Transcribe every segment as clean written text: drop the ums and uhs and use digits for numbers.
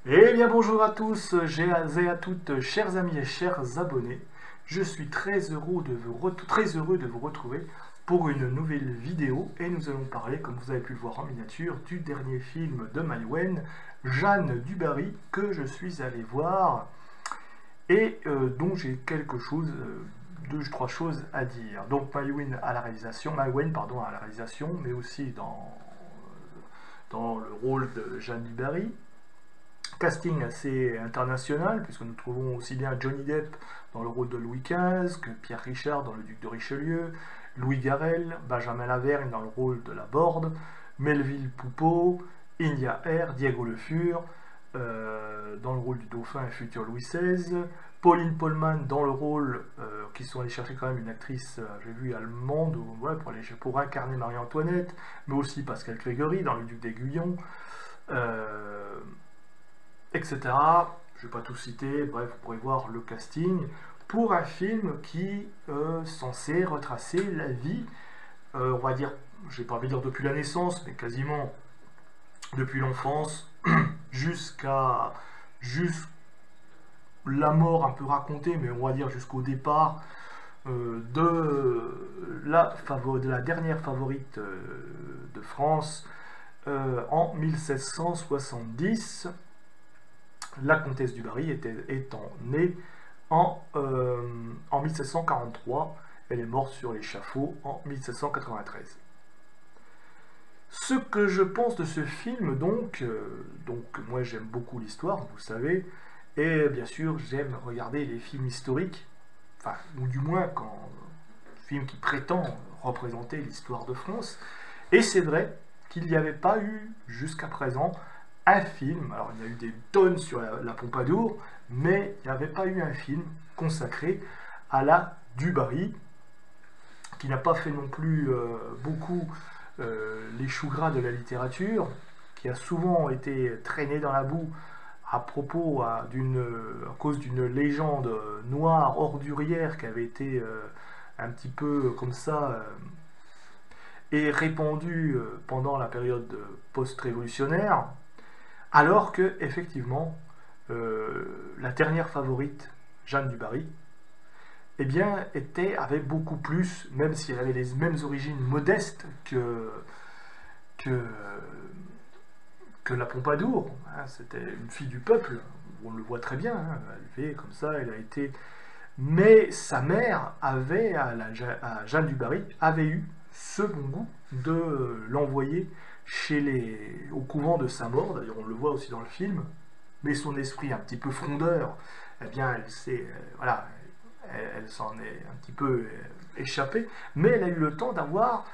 Eh bien bonjour à tous et à toutes, chers amis et chers abonnés. Je suis très heureux de vous retrouver pour une nouvelle vidéo et nous allons parler, comme vous avez pu le voir en miniature, du dernier film de Maïwenn, Jeanne du Barry, que je suis allé voir et dont j'ai deux, trois choses à dire. Donc Maïwenn, pardon, à la réalisation, mais aussi dans le rôle de Jeanne du Barry. Casting assez international, puisque nous trouvons aussi bien Johnny Depp dans le rôle de Louis XV, que Pierre Richard dans Le Duc de Richelieu, Louis Garrel, Benjamin Lavergne dans le rôle de la Borde, Melville Poupeau, India Air, Diego Le Fur, dans le rôle du dauphin et futur Louis XVI, Pauline Paulman dans le rôle, qui sont allés chercher quand même une actrice, j'ai vu, allemande, ouais, pour incarner Marie-Antoinette, mais aussi Pascal Grégory dans Le Duc d'Aiguillon, etc. Je ne vais pas tout citer, bref, vous pourrez voir le casting pour un film qui est censé retracer la vie, on va dire, je vais pas envie de dire depuis la naissance, mais quasiment depuis l'enfance jusqu'à la mort un peu racontée, mais on va dire jusqu'au départ de la dernière favorite de France en 1770. La comtesse du Barry étant née en 1743, elle est morte sur l'échafaud en 1793. Ce que je pense de ce film, donc moi j'aime beaucoup l'histoire, vous savez, et bien sûr j'aime regarder les films historiques, enfin, ou du moins quand un film qui prétend représenter l'histoire de France, et c'est vrai qu'il n'y avait pas eu jusqu'à présent un film, alors il y a eu des tonnes sur la Pompadour, mais il n'y avait pas eu un film consacré à la du Barry, qui n'a pas fait non plus beaucoup les choux gras de la littérature, qui a souvent été traîné dans la boue à cause d'une légende noire ordurière qui avait été un petit peu comme ça et répandue pendant la période post-révolutionnaire. Alors que, effectivement, la dernière favorite, Jeanne du Barry, eh bien, avait beaucoup plus, même si elle avait les mêmes origines modestes que la Pompadour. Hein, c'était une fille du peuple, on le voit très bien, hein, elle fait comme ça, elle a été... Mais sa mère avait, à Jeanne du Barry, avait eu ce bon goût de l'envoyer au couvent de Saint-Maur, d'ailleurs on le voit aussi dans le film, mais son esprit un petit peu frondeur, eh bien voilà, elle s'en est un petit peu échappée, mais elle a eu le temps d'avoir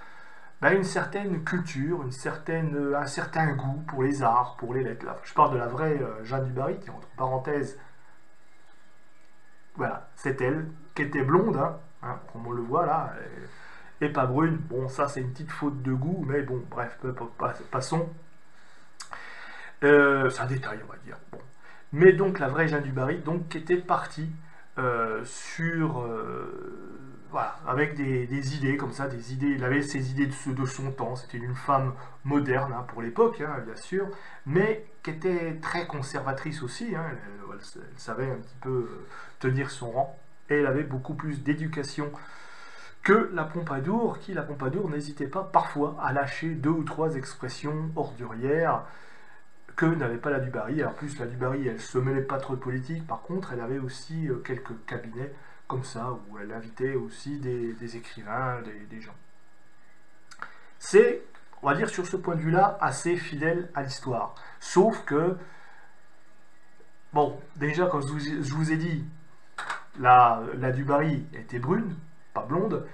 une certaine culture, un certain goût pour les arts, pour les lettres. Là, je parle de la vraie Jeanne du Barry, qui entre parenthèses, voilà, c'est elle, qui était blonde, hein, comme on le voit là, et pas brune. Bon, ça c'est une petite faute de goût, mais bon, bref, passons. C'est un détail, on va dire. Bon. Mais donc la vraie Jeanne du Barry, donc qui était partie voilà, avec des idées comme ça, des idées. Il avait ses idées de son temps. C'était une femme moderne hein, pour l'époque, hein, bien sûr, mais qui était très conservatrice aussi. Hein, elle savait un petit peu tenir son rang, et elle avait beaucoup plus d'éducation que la Pompadour, la Pompadour n'hésitait pas parfois à lâcher deux ou trois expressions ordurières que n'avait pas la du Barry. En plus, la du Barry, elle se mêlait pas trop de politique. Par contre, elle avait aussi quelques cabinets comme ça, où elle invitait aussi des écrivains, des gens. C'est, on va dire, sur ce point de vue-là, assez fidèle à l'histoire. Sauf que, bon, déjà, comme je vous ai dit, la du Barry était brune, pas blonde,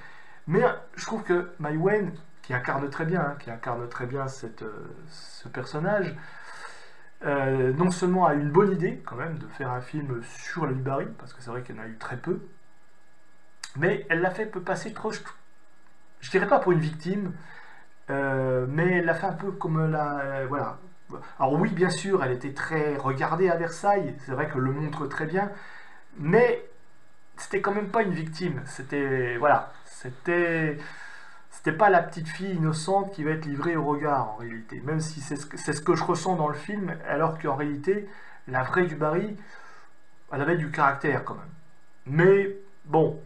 mais je trouve que Maïwenn, qui incarne très bien ce personnage, non seulement a une bonne idée quand même de faire un film sur la du Barry, parce que c'est vrai qu'il y en a eu très peu, mais elle l'a fait passer trop, je dirais pas pour une victime, mais elle l'a fait un peu comme voilà. Alors oui, bien sûr, elle était très regardée à Versailles, c'est vrai que le montre très bien, mais c'était quand même pas une victime. Voilà, c'était pas la petite fille innocente qui va être livrée au regard en réalité. Même si c'est ce que je ressens dans le film, alors qu'en réalité, la vraie du Barry, elle avait du caractère quand même. Mais bon,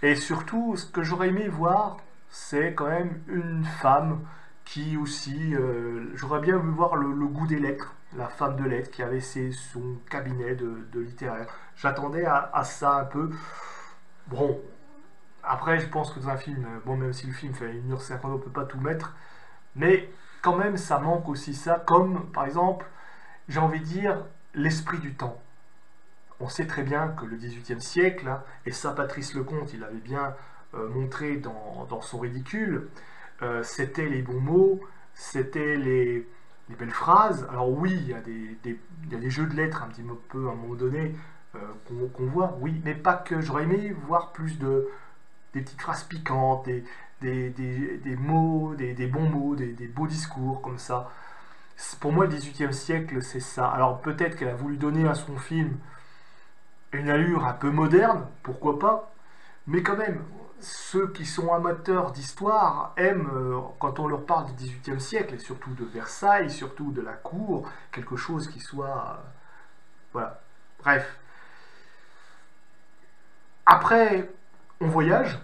et surtout, ce que j'aurais aimé voir, c'est quand même une femme qui aussi, j'aurais bien voulu voir le goût des lettres, la femme de lettres qui avait son cabinet de littéraire. J'attendais à ça un peu. Bon, après, je pense que dans un film, bon, même si le film fait 1h50, on peut pas tout mettre, mais quand même, ça manque aussi ça, comme par exemple, j'ai envie de dire, l'esprit du temps. On sait très bien que le XVIIIe siècle, hein, et ça Patrice Lecomte, il l'avait bien montré dans son ridicule, c'était les bons mots, c'était les belles phrases. Alors oui, il y a des jeux de lettres un petit peu à un moment donné qu'on voit, oui, mais pas que. J'aurais aimé voir plus des petites phrases piquantes, des mots, des bons mots, des beaux discours comme ça. Pour moi, le XVIIIe siècle, c'est ça. Alors peut-être qu'elle a voulu donner à son film une allure un peu moderne, pourquoi pas, mais quand même, ceux qui sont amateurs d'histoire aiment, quand on leur parle du XVIIIe siècle, et surtout de Versailles, surtout de la cour, quelque chose qui soit... voilà. Bref. Après, on voyage.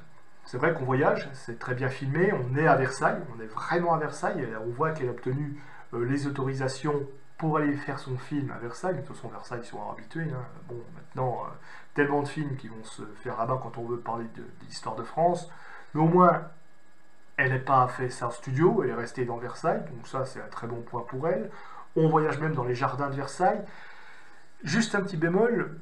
C'est vrai qu'on voyage, c'est très bien filmé, on est à Versailles, on est vraiment à Versailles, et on voit qu'elle a obtenu les autorisations pour aller faire son film à Versailles. De toute façon, Versailles, ils sont habitués. Hein. Bon, maintenant, tellement de films qui vont se faire là-bas quand on veut parler de l'histoire de France. Mais au moins, elle n'a pas fait ça en studio, elle est restée dans Versailles, donc ça, c'est un très bon point pour elle. On voyage même dans les jardins de Versailles. Juste un petit bémol,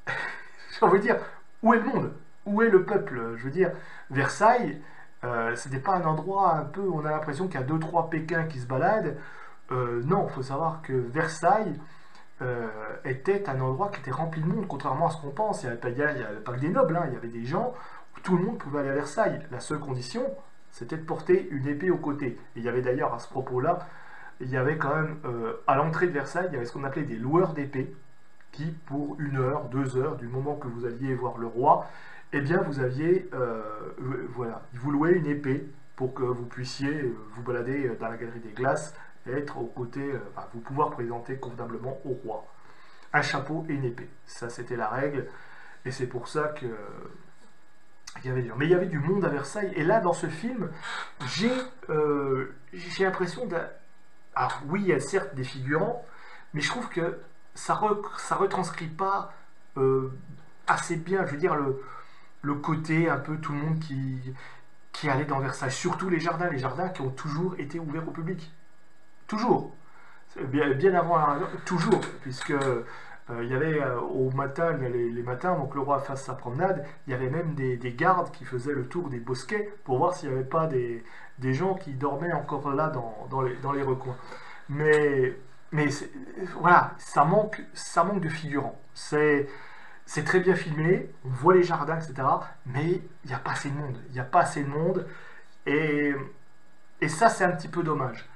j'ai envie de dire, où est le monde? Où est le peuple? Je veux dire, Versailles, ce n'était pas un endroit un peu, on a l'impression qu'il y a 2-3 Pékins qui se baladent. Non, il faut savoir que Versailles était un endroit qui était rempli de monde, contrairement à ce qu'on pense. Il n'y avait pas que des nobles, hein, il y avait des gens où tout le monde pouvait aller à Versailles. La seule condition, c'était de porter une épée au côté. Et il y avait d'ailleurs, à ce propos-là, il y avait quand même, à l'entrée de Versailles, il y avait ce qu'on appelait des loueurs d'épée, qui, pour 1 heure, 2 heures, du moment que vous alliez voir le roi, eh bien, vous aviez, voilà, il vous louait une épée pour que vous puissiez vous balader dans la galerie des glaces et être aux côtés, vous pouvoir présenter convenablement au roi. Un chapeau et une épée. Ça, c'était la règle. Et c'est pour ça que il y avait mais il y avait du monde à Versailles. Et là, dans ce film, j'ai l'impression de... Alors oui, il y a certes des figurants, mais je trouve que ça retranscrit pas assez bien, je veux dire, le côté un peu tout le monde qui allait dans Versailles. Surtout les jardins qui ont toujours été ouverts au public. Toujours. Bien avant toujours, puisque il y avait au matin, les matins, donc le roi fasse sa promenade, il y avait même des gardes qui faisaient le tour des bosquets pour voir s'il n'y avait pas des gens qui dormaient encore là dans les recoins. Mais voilà, ça manque de figurants. C'est très bien filmé, on voit les jardins, etc. Mais il n'y a pas assez de monde. Il n'y a pas assez de monde. Et ça, c'est un petit peu dommage.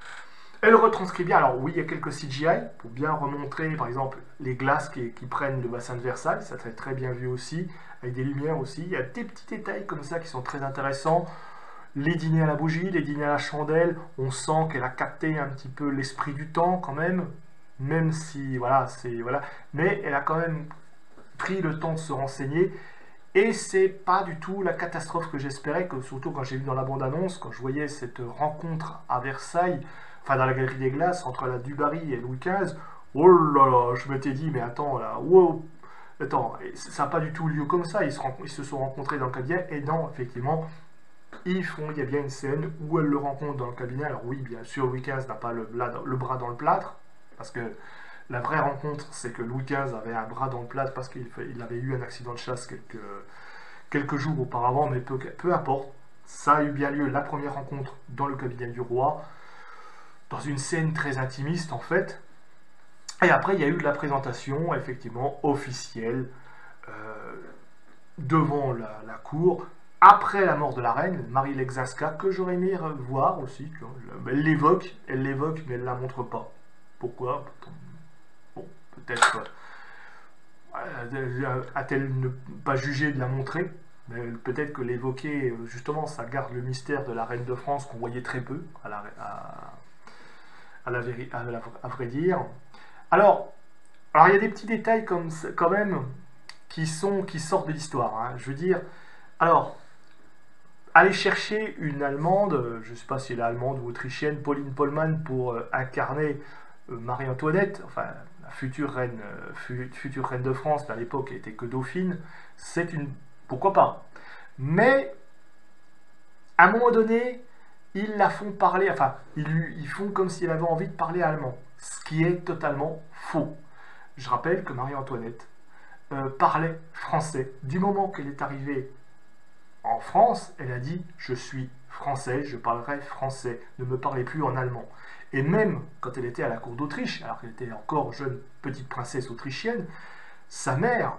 Elle retranscrit bien, alors oui, il y a quelques CGI pour bien remontrer, par exemple, les glaces qui prennent le bassin de Versailles, ça serait très bien vu aussi, avec des lumières aussi. Il y a des petits détails comme ça qui sont très intéressants. Les dîners à la bougie, les dîners à la chandelle, on sent qu'elle a capté un petit peu l'esprit du temps quand même si, voilà, voilà. Mais elle a quand même pris le temps de se renseigner. Et c'est pas du tout la catastrophe que j'espérais, surtout quand j'ai vu dans la bande-annonce, quand je voyais cette rencontre à Versailles, enfin dans la galerie des glaces, entre la Dubarry et Louis XV, oh là là, je m'étais dit, mais attends, là, wow, attends, ça n'a pas du tout lieu comme ça, ils se sont rencontrés dans le cabinet, et non, effectivement, il y a bien une scène où elle le rencontre dans le cabinet. Alors oui, bien sûr, Louis XV n'a pas le bras dans le plâtre, parce que la vraie rencontre, c'est que Louis XV avait un bras dans le plâtre parce qu'il avait eu un accident de chasse quelques jours auparavant, mais peu importe. Ça a eu bien lieu, la première rencontre dans le cabinet du roi, dans une scène très intimiste en fait. Et après, il y a eu de la présentation, effectivement, officielle, devant la cour, après la mort de la reine, Marie Lexinska, que j'aurais aimé voir aussi. Elle l'évoque, mais elle ne la montre pas. Pourquoi? Bon, peut-être a-t-elle ne pas jugé de la montrer, mais peut-être que l'évoquer, justement, ça garde le mystère de la reine de France qu'on voyait très peu, à vrai dire. Alors, Alors il y a des petits détails quand même qui sortent de l'histoire, hein. Je veux dire, alors, aller chercher une Allemande, je ne sais pas si elle est allemande ou autrichienne, Pauline Paulmann, pour incarner Marie-Antoinette, enfin la future reine de France, mais à l'époque elle était que dauphine, c'est une... pourquoi pas. Mais à un moment donné, ils la font parler, enfin, ils font comme si elle avait envie de parler allemand, ce qui est totalement faux. Je rappelle que Marie-Antoinette parlait français. Du moment qu'elle est arrivée en France, elle a dit « Je suis français, je parlerai français, ne me parlez plus en allemand ». Et même quand elle était à la cour d'Autriche, alors qu'elle était encore jeune petite princesse autrichienne, sa mère,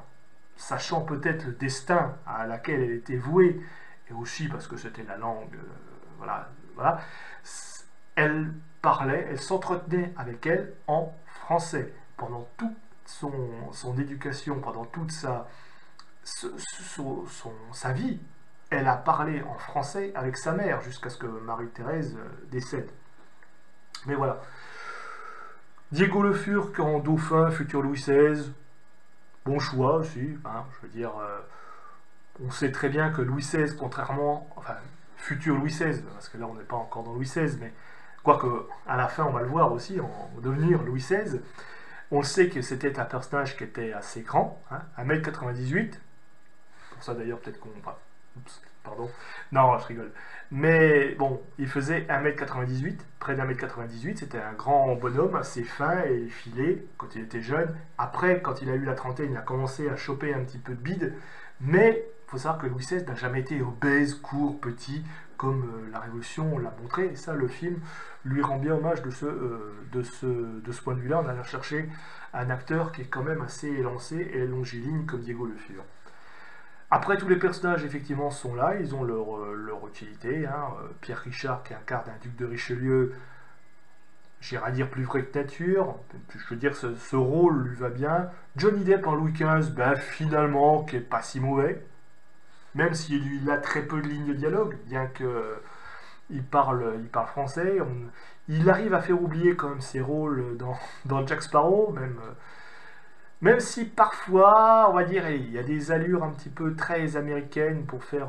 sachant peut-être le destin à laquelle elle était vouée, et aussi parce que c'était la langue, voilà, elle parlait, elle s'entretenait avec elle en français. Pendant toute son éducation, pendant toute sa vie, elle a parlé en français avec sa mère jusqu'à ce que Marie-Thérèse décède. Mais voilà. Diego Le Furc en dauphin, futur Louis XVI, bon choix aussi, hein, je veux dire, on sait très bien que Louis XVI, contrairement, enfin, futur Louis XVI, parce que là on n'est pas encore dans Louis XVI, mais quoique à la fin on va le voir aussi, en devenir Louis XVI, on sait que c'était un personnage qui était assez grand, hein, 1m98, pour ça d'ailleurs peut-être qu'on... Enfin, oups, pardon, non je rigole, mais bon, il faisait 1m98, près d'1m98, c'était un grand bonhomme, assez fin et effilé quand il était jeune. Après, quand il a eu la trentaine, il a commencé à choper un petit peu de bide, mais il faut savoir que Louis XVI n'a jamais été obèse, court, petit, comme la Révolution l'a montré, et ça, le film lui rend bien hommage de ce point de vue-là, en allant chercher un acteur qui est quand même assez élancé et longiligne comme Diego Le Fur. Après, tous les personnages, effectivement, sont là, ils ont leur utilité, hein. Pierre Richard, qui incarne un duc de Richelieu, j'irais dire plus vrai que nature, je veux dire, ce rôle lui va bien. Johnny Depp en Louis XV, ben, finalement, qui est pas si mauvais, même s'il a très peu de lignes de dialogue, bien que il parle français. Il arrive à faire oublier quand même ses rôles dans Jack Sparrow, même si parfois, on va dire, il y a des allures un petit peu très américaines pour faire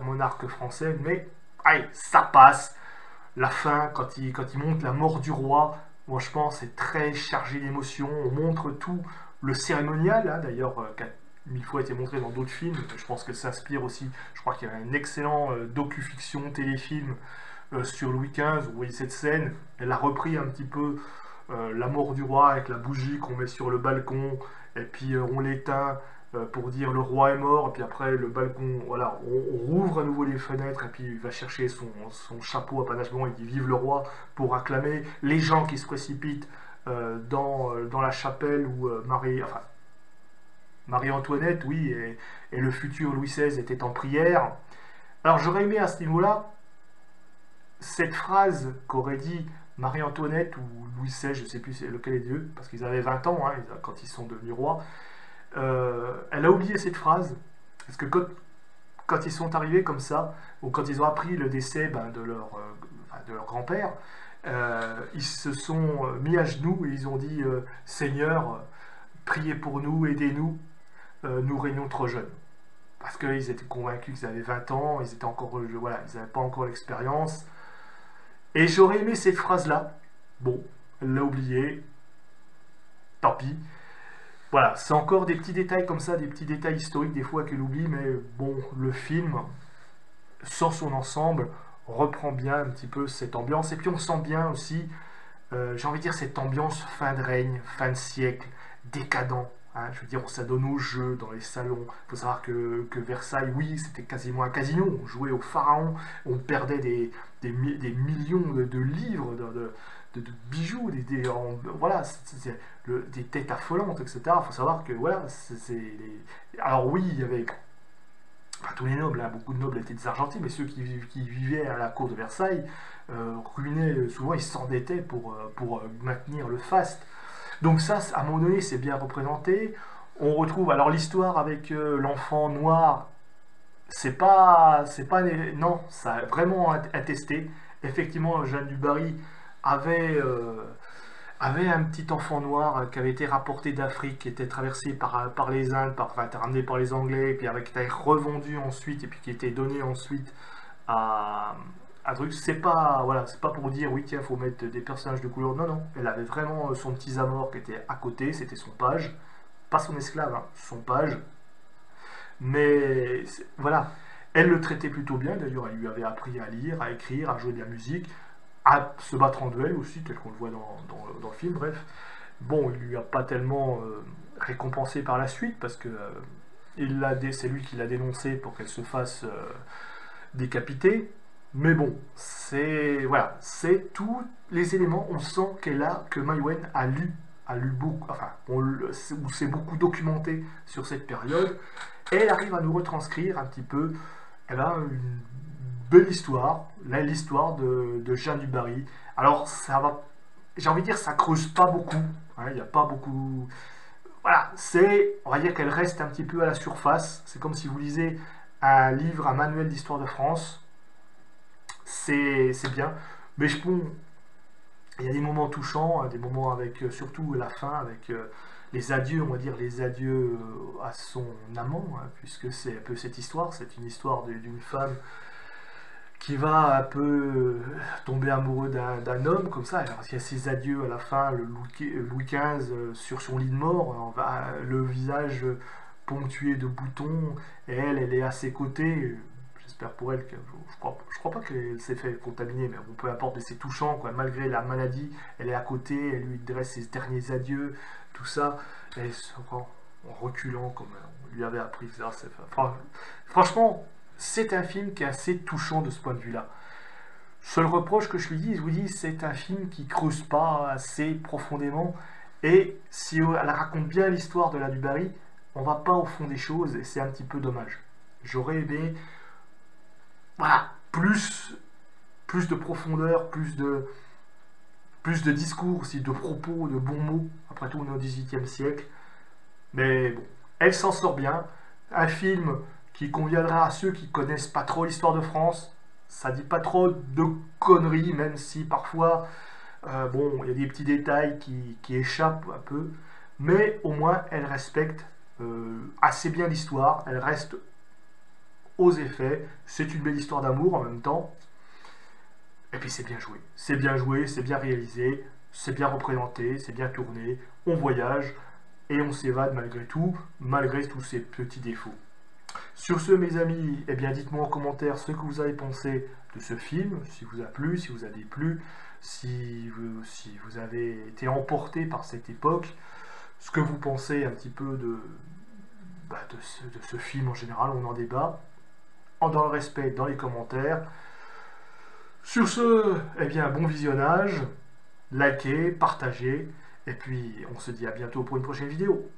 monarque français, mais allez, ça passe. La fin, quand il montre la mort du roi, moi je pense c'est très chargé d'émotions. On montre tout le cérémonial, hein, d'ailleurs, qui a mille fois été montré dans d'autres films. Je pense que ça s'inspire aussi. Je crois qu'il y a un excellent docu-fiction, téléfilm sur Louis XV. Vous voyez cette scène, elle a repris un petit peu la mort du roi avec la bougie qu'on met sur le balcon, et puis on l'éteint pour dire le roi est mort, et puis après le balcon, voilà, on rouvre à nouveau les fenêtres, et puis il va chercher son chapeau à panache blanc, il dit vive le roi, pour acclamer les gens qui se précipitent dans la chapelle où Marie-Antoinette, oui, et le futur Louis XVI étaient en prière. Alors j'aurais aimé à ce niveau-là cette phrase qu'aurait dit Marie-Antoinette ou Louis XVI, je ne sais plus lequel est Dieu, parce qu'ils avaient 20 ans, hein, quand ils sont devenus rois. Elle a oublié cette phrase, parce que quand ils sont arrivés comme ça, ou quand ils ont appris le décès de leur grand-père, ils se sont mis à genoux et ils ont dit Seigneur, priez pour nous, aidez-nous, nous régnons trop jeunes. Parce qu'ils étaient convaincus qu'ils avaient 20 ans, ils étaient encore, voilà, ils n'avaient pas encore l'expérience. Et j'aurais aimé cette phrase-là. Bon, elle l'a oubliée. Tant pis. Voilà, c'est encore des petits détails comme ça, des petits détails historiques des fois qu'elle oublie, mais bon, le film, sans son ensemble, reprend bien un petit peu cette ambiance. Et puis on sent bien aussi, j'ai envie de dire, cette ambiance fin de règne, fin de siècle, décadent. Hein, je veux dire, ça donne au jeu dans les salons. Il faut savoir que Versailles, oui, c'était quasiment un casino. On jouait au pharaon, on perdait des millions de livres, de bijoux, voilà, des têtes affolantes, etc. Il faut savoir que, voilà, alors oui, il y avait enfin, tous les nobles, hein, beaucoup de nobles étaient des Argentins, mais ceux qui vivaient à la cour de Versailles ruinaient, souvent ils s'endettaient pour maintenir le faste. Donc ça, à un moment donné, c'est bien représenté. On retrouve, alors l'histoire avec l'enfant noir, non, ça a vraiment attesté. Effectivement, Jeanne du Barry avait avait un petit enfant noir qui avait été rapporté d'Afrique, qui était traversé par les Indes, enfin, était ramené par les Anglais, et puis qui été revendu ensuite, et puis qui était donné ensuite à, truc. C'est pas, voilà, c'est pas pour dire, oui, tiens, faut mettre des personnages de couleur. Non, non, elle avait vraiment son petit Zamor qui était à côté, c'était son page. Pas son esclave, hein, son page. Mais voilà, elle le traitait plutôt bien, d'ailleurs, elle lui avait appris à lire, à écrire, à jouer de la musique, à se battre en duel aussi, tel qu'on le voit dans le film, bref. Bon, il lui a pas tellement récompensé par la suite, parce que c'est lui qui l'a dénoncé pour qu'elle se fasse décapiter. Mais bon, c'est voilà, c'est tous les éléments. On sent que Mai Wen a lu beaucoup, enfin, ou s'est beaucoup documenté sur cette période. Et elle arrive à nous retranscrire un petit peu, eh ben, une belle histoire, là, l'histoire de Jeanne du Barry. Alors, ça va, j'ai envie de dire, ça creuse pas beaucoup. Hein, il n'y a pas beaucoup. Voilà, on va dire qu'elle reste un petit peu à la surface. C'est comme si vous lisez un livre, un manuel d'histoire de France. C'est bien. Mais bon, il y a des moments touchants, des moments avec, surtout la fin, avec les adieux, on va dire, les adieux à son amant, hein, puisque c'est un peu cette histoire. C'est une histoire d'une femme qui va un peu tomber amoureux d'un homme comme ça. Alors il y a ses adieux à la fin, le Louis XV sur son lit de mort, le visage ponctué de boutons, et elle est à ses côtés. J'espère pour elle que je crois pas qu'elle s'est fait contaminer, mais bon, peu importe, mais c'est touchant, quoi. Malgré la maladie, elle est à côté, elle lui dresse ses derniers adieux, tout ça, et elle se rend en reculant comme on lui avait appris. Franchement, c'est un film qui est assez touchant de ce point de vue-là. Seul reproche que je lui dis, c'est un film qui creuse pas assez profondément, et si elle raconte bien l'histoire de la du Barry, on va pas au fond des choses, et c'est un petit peu dommage. J'aurais aimé, voilà, plus de profondeur, plus de discours aussi, de propos, de bons mots. Après tout, on est au XVIIIe siècle. Mais bon, elle s'en sort bien. Un film qui conviendra à ceux qui connaissent pas trop l'histoire de France. Ça dit pas trop de conneries, même si parfois, bon, il y a des petits détails qui échappent un peu. Mais au moins, elle respecte assez bien l'histoire. Elle reste aux effets. C'est une belle histoire d'amour en même temps. Et puis c'est bien joué. C'est bien joué, c'est bien réalisé, c'est bien représenté, c'est bien tourné. On voyage et on s'évade malgré tout, malgré tous ces petits défauts. Sur ce, mes amis, eh bien, dites-moi en commentaire ce que vous avez pensé de ce film, si vous a plu, si vous a déplu, si vous avez été emporté par cette époque, ce que vous pensez un petit peu de ce film en général, on en débat, dans le respect, dans les commentaires. Sur ce, eh bien, bon visionnage, likez, partagez, et puis on se dit à bientôt pour une prochaine vidéo.